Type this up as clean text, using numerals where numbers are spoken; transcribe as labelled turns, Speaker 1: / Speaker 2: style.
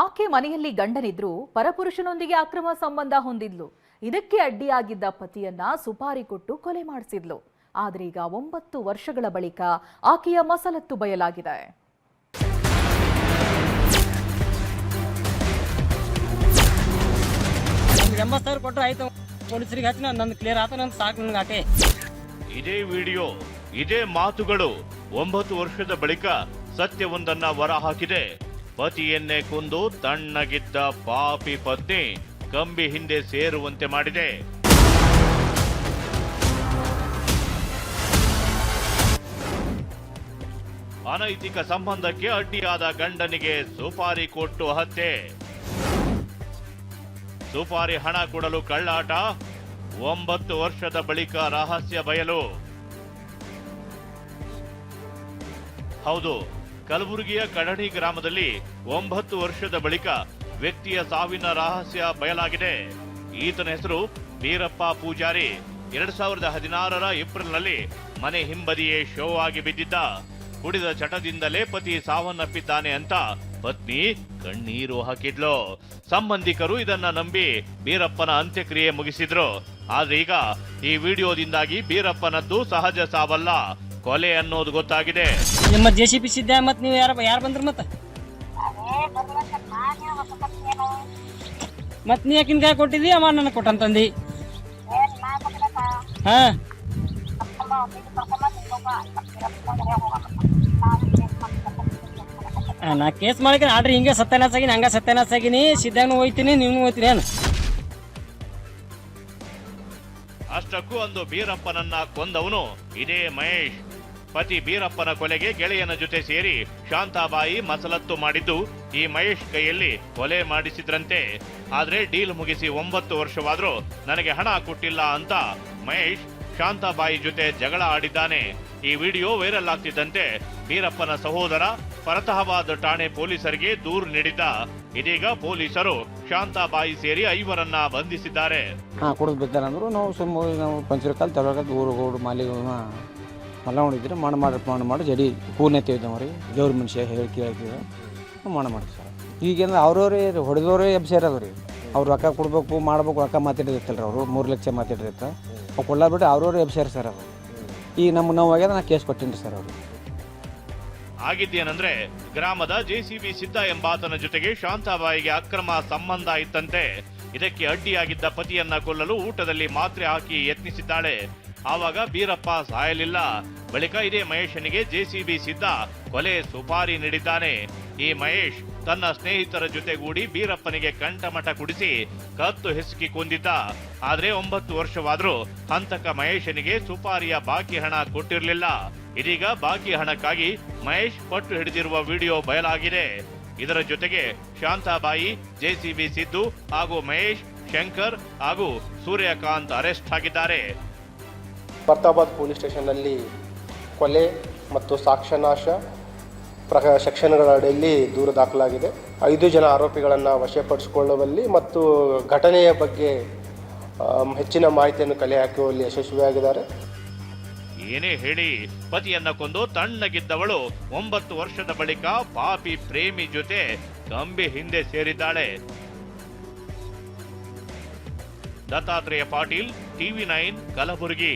Speaker 1: ಆಕೆ ಮನೆಯಲ್ಲಿ ಗಂಡನಿದ್ರು ಪರಪುರುಷನೊಂದಿಗೆ ಅಕ್ರಮ ಸಂಬಂಧ ಹೊಂದಿದ್ಲು. ಇದಕ್ಕೆ ಅಡ್ಡಿಯಾಗಿದ್ದ ಪತಿಯನ್ನ ಸುಪಾರಿ ಕೊಟ್ಟು ಕೊಲೆ ಮಾಡಿಸಿದ್ಲು. ಆದ್ರೆ ಈಗ 9 ವರ್ಷಗಳ ಬಳಿಕ ಆಕೆಯ ಮಸಲತ್ತು ಬಯಲಾಗಿದೆ.
Speaker 2: ಇದೇ ವಿಡಿಯೋ, ಇದೇ ಮಾತುಗಳು 9 ವರ್ಷದ ಬಳಿಕ ಸತ್ಯವೊಂದನ್ನ ಹೊರಹಾಕಿದೆ. ಪತಿಯನ್ನೇ ಕೊಂದು ತಣ್ಣಗಿದ್ದ ಪಾಪಿ ಪತ್ನಿ ಕಂಬಿ ಹಿಂದೆ ಸೇರುವಂತೆ ಮಾಡಿದೆ. ಅನೈತಿಕ ಸಂಬಂಧಕ್ಕೆ ಅಡ್ಡಿಯಾದ ಗಂಡನಿಗೆ ಸುಪಾರಿ ಕೊಟ್ಟು ಹತ್ಯೆ. ಸುಪಾರಿ ಹಣ ಕೊಡಲು ಕಳ್ಳಾಟ, 9 ವರ್ಷದ ಬಳಿಕ ರಹಸ್ಯ ಬಯಲು. ಹೌದು, ಕಲಬುರಗಿಯ ಕಡಣಿ ಗ್ರಾಮದಲ್ಲಿ 9 ವರ್ಷದ ಬಳಿಕ ವ್ಯಕ್ತಿಯ ಸಾವಿನ ರಹಸ್ಯ ಬಯಲಾಗಿದೆ. ಈತನ ಹೆಸರು ಬೀರಪ್ಪ ಪೂಜಾರಿ. 2016ರ ಏಪ್ರಿಲ್ನಲ್ಲಿ ಮನೆ ಹಿಂಬದಿಯೇ ಶೋ ಆಗಿ ಬಿದ್ದಿದ್ದ. ಕುಡಿದ ಚಟದಿಂದಲೇ ಪತಿ ಸಾವನ್ನಪ್ಪಿದ್ದಾನೆ ಅಂತ ಪತ್ನಿ ಕಣ್ಣೀರು ಹಾಕಿದ್ಲು. ಸಂಬಂಧಿಕರು ಇದನ್ನ ನಂಬಿ ಬೀರಪ್ಪನ ಅಂತ್ಯಕ್ರಿಯೆ ಮುಗಿಸಿದ್ರು. ಆದ್ರೆ ಈಗ ಈ ವಿಡಿಯೋದಿಂದಾಗಿ ಬೀರಪ್ಪನದ್ದು ಸಹಜ ಸಾವಲ್ಲ, ಕೊಲೆ ಅನ್ನೋದು ಗೊತ್ತಾಗಿದೆ.
Speaker 3: ನಿಮ್ಮ ಜೆಸಿಬಿ ಸಿದ್ದ ಮತ್ ನೀವು ಯಾರು ಬಂದ್ರ ಮತ್ ನೀ ಯಾಕಿನ ಕಾಯಿ ಕೊಟ್ಟಿದ್ದಿ, ಅಮ್ಮ ನನಗೆ ಕೊಟ್ಟಂತಂದಿ. ಹಾ ನಾ ಕೇಸ್ ಮಾಡಿದ್ರೆ ಆಡ್ರಿ ಹಿಂಗೆ ಸತ್ಯನಾಶ ಆಗಿನಿ, ಹಂಗ ಸತ್ಯನಾಶ ಆಗಿನಿ. ಸಿದ್ಧಾನು ಹೋಯ್ತೀನಿ, ನೀವು ಹೋಯ್ತೀನಿ ಏನು.
Speaker 2: ಅಷ್ಟಕ್ಕೂ ಅಂದು ಬೀರಪ್ಪನನ್ನ ಕೊಂದವನು ಇದೇ ಮಹೇಶ್. ಪತಿ ಬೀರಪ್ಪನ ಕೊಲೆಗೆ ಗೆಳೆಯನ ಜೊತೆ ಸೇರಿ ಶಾಂತಾಬಾಯಿ ಮಸಲತ್ತು ಮಾಡಿದ್ದು ಈ ಮಹೇಶ್ ಕೈಯಲ್ಲಿ ಕೊಲೆ ಮಾಡಿಸಿದ್ರಂತೆ. ಆದ್ರೆ ಡೀಲ್ ಮುಗಿಸಿ 9 ವರ್ಷವಾದ್ರೂ ನನಗೆ ಹಣ ಕೊಟ್ಟಿಲ್ಲ ಅಂತ ಮಹೇಶ್ ಶಾಂತಾಬಾಯಿ ಜೊತೆ ಜಗಳ ಆಡಿದ್ದಾನೆ. ಈ ವಿಡಿಯೋ ವೈರಲ್ ಆಗ್ತಿದ್ದಂತೆ ಬೀರಪ್ಪನ ಸಹೋದರ ಫರತಾಬಾದ್ ಠಾಣೆ ಪೊಲೀಸರಿಗೆ ದೂರು ನೀಡಿದ್ದ. ಇದೀಗ ಪೊಲೀಸರು ಶಾಂತಾಬಾಯಿ ಸೇರಿ 5ರನ್ನ ಬಂಧಿಸಿದ್ದಾರೆ.
Speaker 4: ಕೊಡಬೇಕಂದ್ರು ನಾವು ನಾವು ಪಂಚರಕಾಲ್ ತಲಕಾಲ್ ಊರುಗೋಡು ಮಾಲಿಗಳ ಮಲ್ಲ ನೋಡಿದ್ರೆ ಮಾಡಿ ಜಡಿ ಪೂರ್ಣತೆ ಇದ್ದವ್ರಿ ದೇವ್ರ ಮನುಷ್ಯ ಹೇಳಿ ಕೇಳ್ತಿದ್ರು ಮಾಡ್ತೀವಿ ಸರ್. ಈಗೇನು ಅವ್ರವ್ರೇ ಹೊಡೆದವ್ರೇ ಎಬ್ಸೇರದ್ರಿ. ಅವ್ರು ರೊಕ್ಕ ಕೊಡ್ಬೇಕು ಮಾಡ್ಬೇಕು, ರೊಕ್ಕ ಮಾತಾಡಿರ್ತಲ್ರಿ. ಅವರು 3 ಲಕ್ಷ ಮಾತಾಡಿರ್ತ ಅವ್ರು ಕೊಡ್ಲಾರ್ಬಿಟ್ಟು ಅವ್ರವ್ರೇ ಎಬ್ಸ್ಯಾರ ಸರ್. ಅವರು ಈಗ ನಾವು ಆಗ್ಯದ ನಾ ಕೇಸ್ ಕೊಟ್ಟೀನಿ ಸರ್. ಅವರು
Speaker 2: ಆಗಿದ್ದೇನೆಂದ್ರೆ ಗ್ರಾಮದ ಜೆಸಿಬಿ ಸಿದ್ದ ಎಂಬಾತನ ಜೊತೆಗೆ ಶಾಂತಾಬಾಯಿಗೆ ಅಕ್ರಮ ಸಂಬಂಧ ಇತ್ತಂತೆ. ಇದಕ್ಕೆ ಅಡ್ಡಿಯಾಗಿದ್ದ ಪತಿಯನ್ನ ಕೊಲ್ಲಲು ಊಟದಲ್ಲಿ ಮಾತ್ರೆ ಹಾಕಿ ಯತ್ನಿಸಿದ್ದಾಳೆ. ಆವಾಗ ಬೀರಪ್ಪ ಸಾಯಲಿಲ್ಲ. ಬಳಿಕ ಇದೇ ಮಹೇಶನಿಗೆ ಜೆಸಿಬಿ ಸಿದ್ದ ಕೊಲೆ ಸುಪಾರಿ ನೀಡಿದ್ದಾನೆ. ಈ ಮಹೇಶ್ ತನ್ನ ಸ್ನೇಹಿತರ ಜೊತೆಗೂಡಿ ಬೀರಪ್ಪನಿಗೆ ಕಂಠಮಠ ಕುಡಿಸಿ ಕತ್ತು ಹಿಸುಕಿ ಕೊಂದಿದ್ದ. ಆದ್ರೆ 9 ವರ್ಷವಾದ್ರೂ ಹಂತಕ ಮಹೇಶನಿಗೆ ಸುಪಾರಿಯ ಬಾಕಿ ಹಣ ಕೊಟ್ಟಿರಲಿಲ್ಲ. ಇದೀಗ ಬಾಕಿ ಹಣಕ್ಕಾಗಿ ಮಹೇಶ್ ಪಟ್ಟು ಹಿಡಿದಿರುವ ವಿಡಿಯೋ ಬಯಲಾಗಿದೆ. ಇದರ ಜೊತೆಗೆ ಶಾಂತಾಬಾಯಿ, ಜೆಸಿಬಿ ಸಿದ್ದು ಹಾಗೂ ಮಹೇಶ್, ಶಂಕರ್ ಹಾಗೂ ಸೂರ್ಯಕಾಂತ್ ಅರೆಸ್ಟ್ ಆಗಿದ್ದಾರೆ.
Speaker 5: ಫರತಾಬಾದ್ ಪೊಲೀಸ್ ಸ್ಟೇಷನ್ನಲ್ಲಿ ಕೊಲೆ ಮತ್ತು ಸಾಕ್ಷ್ಯನಾಶ ಸೆಕ್ಷನ್ಗಳ ಅಡಿಯಲ್ಲಿ ದೂರು ದಾಖಲಾಗಿದೆ. 5 ಜನ ಆರೋಪಿಗಳನ್ನು ವಶಪಡಿಸಿಕೊಳ್ಳುವಲ್ಲಿ ಮತ್ತು ಘಟನೆಯ ಬಗ್ಗೆ ಹೆಚ್ಚಿನ ಮಾಹಿತಿಯನ್ನು ಕಲೆ ಹಾಕುವಲ್ಲಿ ಯಶಸ್ವಿಯಾಗಿದ್ದಾರೆ.
Speaker 2: ಏನೇ ಹೇಳಿ, ಪತಿಯನ್ನ ಕೊಂದು ತಣ್ಣಗಿದ್ದವಳು 9 ವರ್ಷದ ಬಳಿಕ ಪಾಪಿ ಪ್ರೇಮಿ ಜೊತೆ ಕಂಬಿ ಹಿಂದೆ ಸೇರಿದ್ದಾಳೆ. ದತ್ತಾತ್ರೇಯ ಪಾಟೀಲ್, TV9 ಕಲಬುರಗಿ.